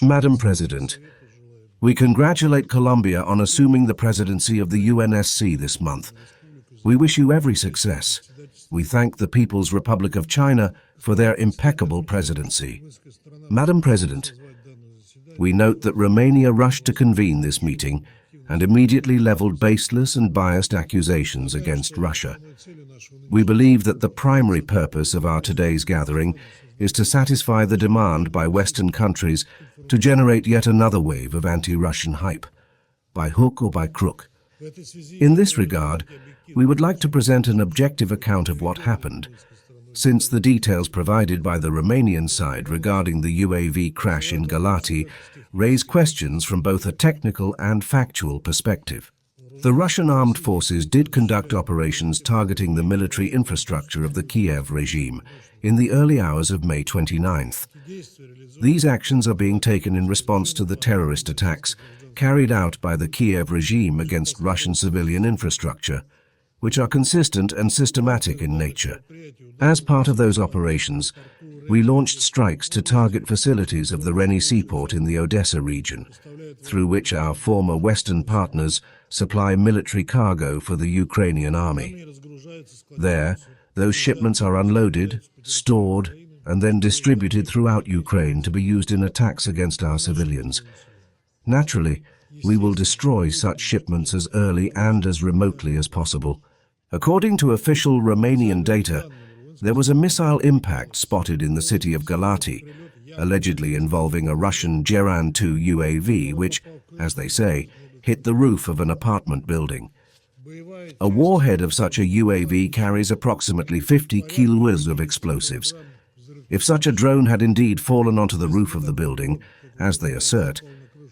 Madam President, we congratulate Colombia on assuming the presidency of the UNSC this month. We wish you every success. We thank the People's Republic of China for their impeccable presidency. Madam President, we note that Romania rushed to convene this meeting and immediately leveled baseless and biased accusations against Russia. We believe that the primary purpose of our today's gathering is to satisfy the demand by Western countries to generate yet another wave of anti-Russian hype, by hook or by crook. In this regard, we would like to present an objective account of what happened, since the details provided by the Romanian side regarding the UAV crash in Galati raise questions from both a technical and factual perspective. The Russian armed forces did conduct operations targeting the military infrastructure of the Kyiv regime in the early hours of May 29th. These actions are being taken in response to the terrorist attacks carried out by the Kyiv regime against Russian civilian infrastructure, which are consistent and systematic in nature. As part of those operations, we launched strikes to target facilities of the Reni seaport in the Odessa region, through which our former Western partners supply military cargo for the Ukrainian army. There, those shipments are unloaded, stored, and then distributed throughout Ukraine to be used in attacks against our civilians. Naturally, we will destroy such shipments as early and as remotely as possible. According to official Romanian data, there was a missile impact spotted in the city of Galati, allegedly involving a Russian Geran 2 UAV which, as they say, hit the roof of an apartment building. A warhead of such a UAV carries approximately 50 kilos of explosives. If such a drone had indeed fallen onto the roof of the building, as they assert,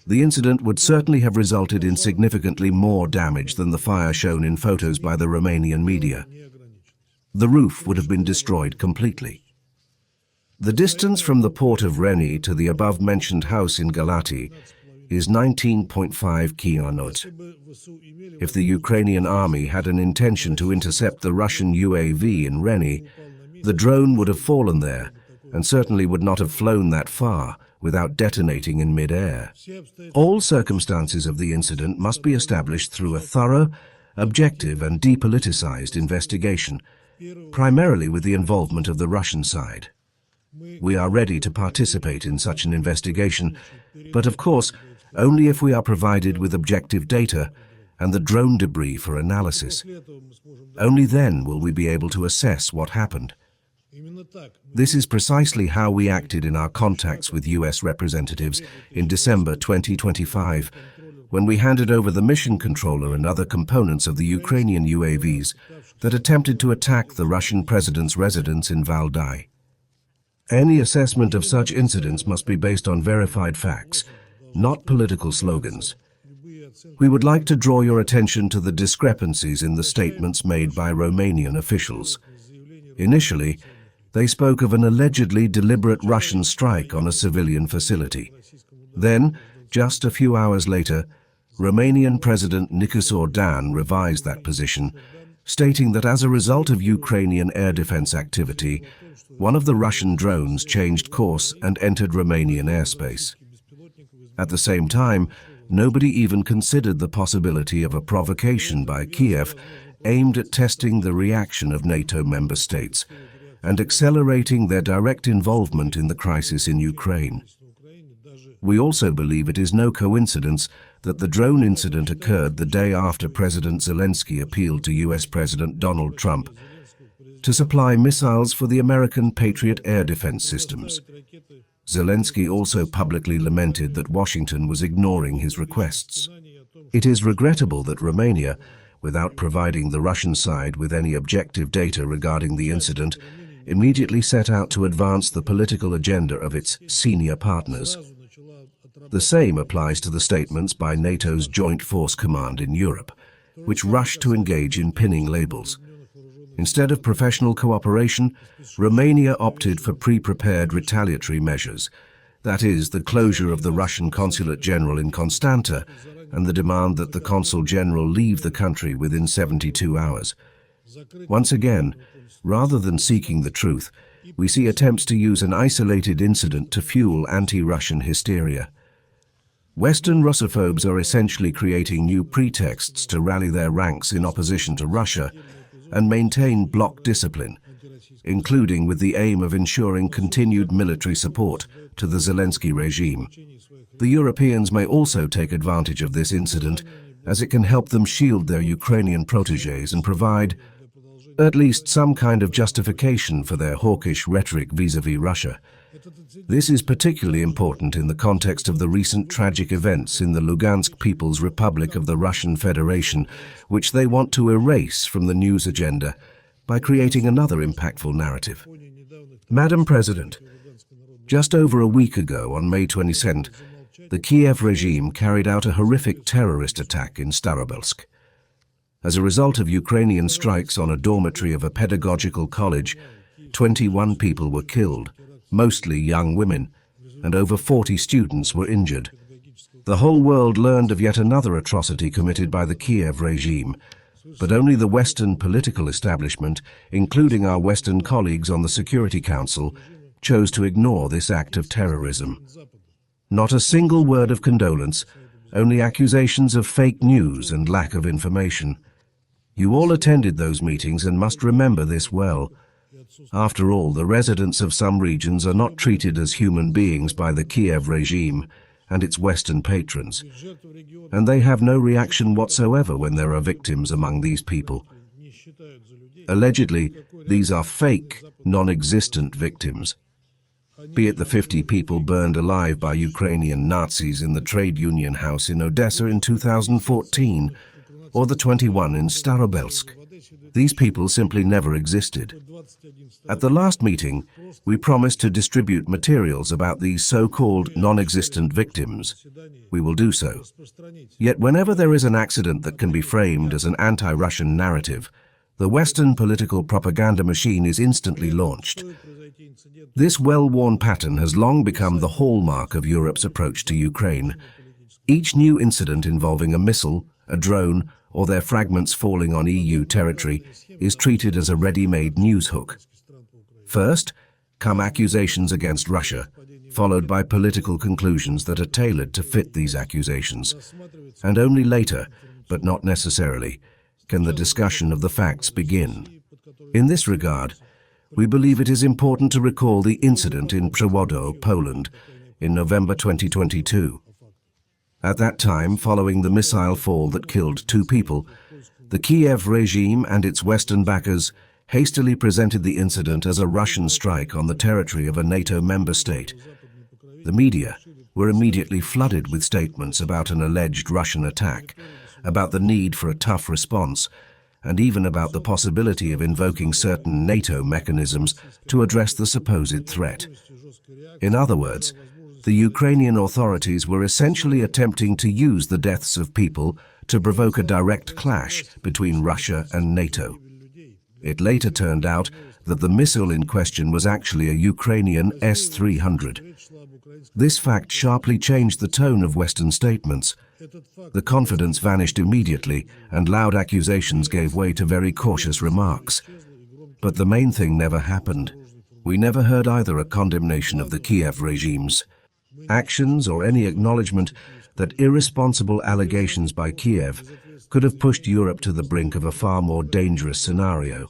the incident would certainly have resulted in significantly more damage than the fire shown in photos by the Romanian media. The roof would have been destroyed completely. The distance from the port of Reni to the above-mentioned house in Galati is 19.5 kilometers. If the Ukrainian army had an intention to intercept the Russian UAV in Reni, the drone would have fallen there and certainly would not have flown that far without detonating in mid-air. All circumstances of the incident must be established through a thorough, objective and depoliticized investigation, primarily with the involvement of the Russian side. We are ready to participate in such an investigation, but of course, only if we are provided with objective data and the drone debris for analysis. Only then will we be able to assess what happened. This is precisely how we acted in our contacts with US representatives in December 2025, when we handed over the mission controller and other components of the Ukrainian UAVs that attempted to attack the Russian president's residence in Valdai. Any assessment of such incidents must be based on verified facts, not political slogans. We would like to draw your attention to the discrepancies in the statements made by Romanian officials. Initially, they spoke of an allegedly deliberate Russian strike on a civilian facility. Then, just a few hours later, Romanian President Nicolae Dan revised that position, stating that as a result of Ukrainian air defense activity, one of the Russian drones changed course and entered Romanian airspace. At the same time, nobody even considered the possibility of a provocation by Kyiv aimed at testing the reaction of NATO member states and accelerating their direct involvement in the crisis in Ukraine. We also believe it is no coincidence that the drone incident occurred the day after President Zelensky appealed to US President Donald Trump to supply missiles for the American Patriot air defense systems. Zelensky also publicly lamented that Washington was ignoring his requests. It is regrettable that Romania, without providing the Russian side with any objective data regarding the incident, immediately set out to advance the political agenda of its senior partners. The same applies to the statements by NATO's Joint Force Command in Europe, which rushed to engage in pinning labels. Instead of professional cooperation, Romania opted for pre-prepared retaliatory measures, that is, the closure of the Russian Consulate General in Constanta and the demand that the Consul General leave the country within 72 hours. Once again, rather than seeking the truth, we see attempts to use an isolated incident to fuel anti-Russian hysteria. Western Russophobes are essentially creating new pretexts to rally their ranks in opposition to Russia and maintain bloc discipline, including with the aim of ensuring continued military support to the Zelensky regime. The Europeans may also take advantage of this incident, as it can help them shield their Ukrainian protégés and provide at least some kind of justification for their hawkish rhetoric vis-à-vis Russia. This is particularly important in the context of the recent tragic events in the Lugansk People's Republic of the Russian Federation, which they want to erase from the news agenda by creating another impactful narrative. Madam President, just over a week ago, on May 22nd, the Kyiv regime carried out a horrific terrorist attack in Starobelsk. As a result of Ukrainian strikes on a dormitory of a pedagogical college, 21 people were killed, mostly young women, and over 40 students were injured. The whole world learned of yet another atrocity committed by the Kyiv regime, but only the Western political establishment, including our Western colleagues on the Security Council, chose to ignore this act of terrorism. Not a single word of condolence, only accusations of fake news and lack of information. You all attended those meetings and must remember this well. After all, the residents of some regions are not treated as human beings by the Kyiv regime and its Western patrons, and they have no reaction whatsoever when there are victims among these people. Allegedly, these are fake, non-existent victims. Be it the 50 people burned alive by Ukrainian Nazis in the trade union house in Odessa in 2014, or the 21 in Starobelsk. These people simply never existed. At the last meeting, we promised to distribute materials about these so-called non-existent victims. We will do so. Yet whenever there is an accident that can be framed as an anti-Russian narrative, the Western political propaganda machine is instantly launched. This well-worn pattern has long become the hallmark of Europe's approach to Ukraine. Each new incident involving a missile, a drone, or their fragments falling on EU territory is treated as a ready-made news hook. First come accusations against Russia, followed by political conclusions that are tailored to fit these accusations. And only later, but not necessarily, can the discussion of the facts begin. In this regard, we believe it is important to recall the incident in Przewodo, Poland, in November 2022. At that time, following the missile fall that killed 2 people, the Kyiv regime and its Western backers hastily presented the incident as a Russian strike on the territory of a NATO member state. The media were immediately flooded with statements about an alleged Russian attack, about the need for a tough response, and even about the possibility of invoking certain NATO mechanisms to address the supposed threat. In other words, the Ukrainian authorities were essentially attempting to use the deaths of people to provoke a direct clash between Russia and NATO. It later turned out that the missile in question was actually a Ukrainian S-300. This fact sharply changed the tone of Western statements. The confidence vanished immediately, and loud accusations gave way to very cautious remarks. But the main thing never happened. We never heard either a condemnation of the Kyiv regime's actions or any acknowledgement that irresponsible allegations by Kyiv could have pushed Europe to the brink of a far more dangerous scenario.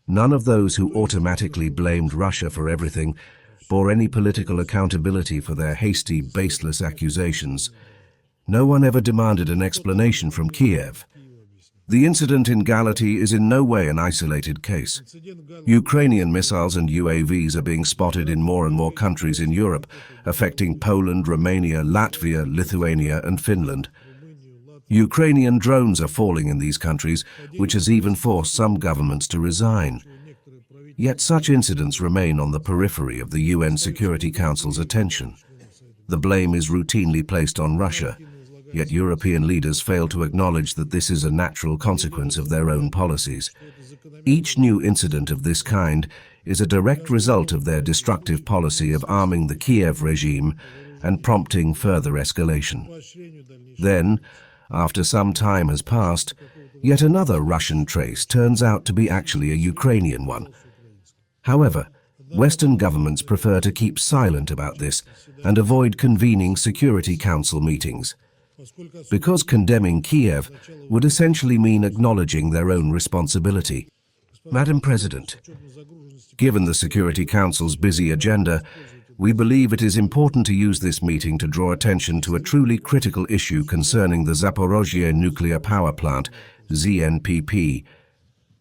None of those who automatically blamed Russia for everything bore any political accountability for their hasty, baseless accusations. No one ever demanded an explanation from Kyiv. The incident in Galati is in no way an isolated case. Ukrainian missiles and UAVs are being spotted in more and more countries in Europe, affecting Poland, Romania, Latvia, Lithuania, and Finland. Ukrainian drones are falling in these countries, which has even forced some governments to resign. Yet such incidents remain on the periphery of the UN Security Council's attention. The blame is routinely placed on Russia, yet European leaders fail to acknowledge that this is a natural consequence of their own policies. Each new incident of this kind is a direct result of their destructive policy of arming the Kyiv regime and prompting further escalation. Then, after some time has passed, yet another Russian trace turns out to be actually a Ukrainian one. However, Western governments prefer to keep silent about this and avoid convening Security Council meetings, because condemning Kyiv would essentially mean acknowledging their own responsibility. Madam President, given the Security Council's busy agenda, we believe it is important to use this meeting to draw attention to a truly critical issue concerning the Zaporozhye nuclear power plant, ZNPP.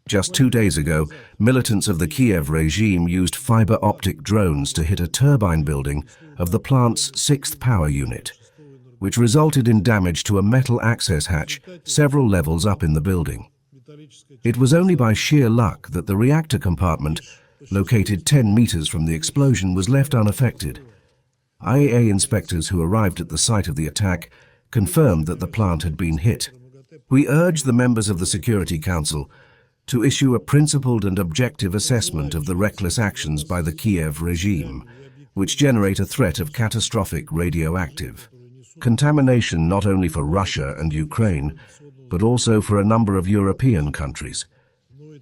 Just 2 days ago, militants of the Kyiv regime used fiber-optic drones to hit a turbine building of the plant's 6th power unit, which resulted in damage to a metal access hatch several levels up in the building. It was only by sheer luck that the reactor compartment, located 10 meters from the explosion, was left unaffected. IAEA inspectors who arrived at the site of the attack confirmed that the plant had been hit. We urge the members of the Security Council to issue a principled and objective assessment of the reckless actions by the Kyiv regime, which generate a threat of catastrophic radioactive contamination not only for Russia and Ukraine, but also for a number of European countries.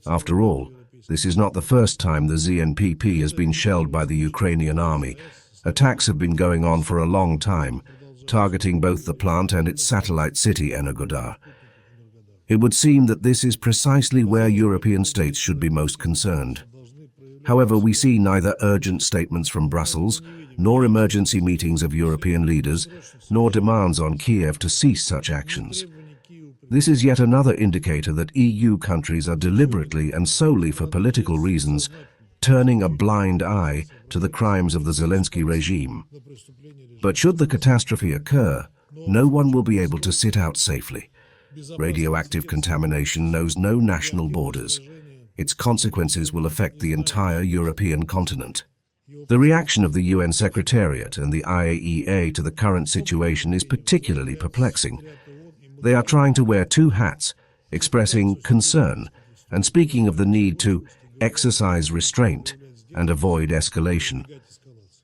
After all, this is not the first time the ZNPP has been shelled by the Ukrainian army. Attacks have been going on for a long time, targeting both the plant and its satellite city, Energodar. It would seem that this is precisely where European states should be most concerned. However, we see neither urgent statements from Brussels, nor emergency meetings of European leaders, nor demands on Kyiv to cease such actions. This is yet another indicator that EU countries are deliberately and solely for political reasons turning a blind eye to the crimes of the Zelensky regime. But should the catastrophe occur, no one will be able to sit out safely. Radioactive contamination knows no national borders. Its consequences will affect the entire European continent. The reaction of the UN Secretariat and the IAEA to the current situation is particularly perplexing. They are trying to wear two hats, expressing concern and speaking of the need to exercise restraint and avoid escalation.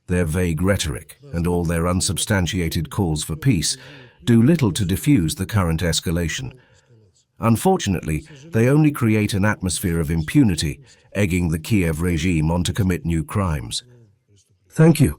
Their vague rhetoric and all their unsubstantiated calls for peace do little to diffuse the current escalation. Unfortunately, they only create an atmosphere of impunity, egging the Kyiv regime on to commit new crimes. Thank you.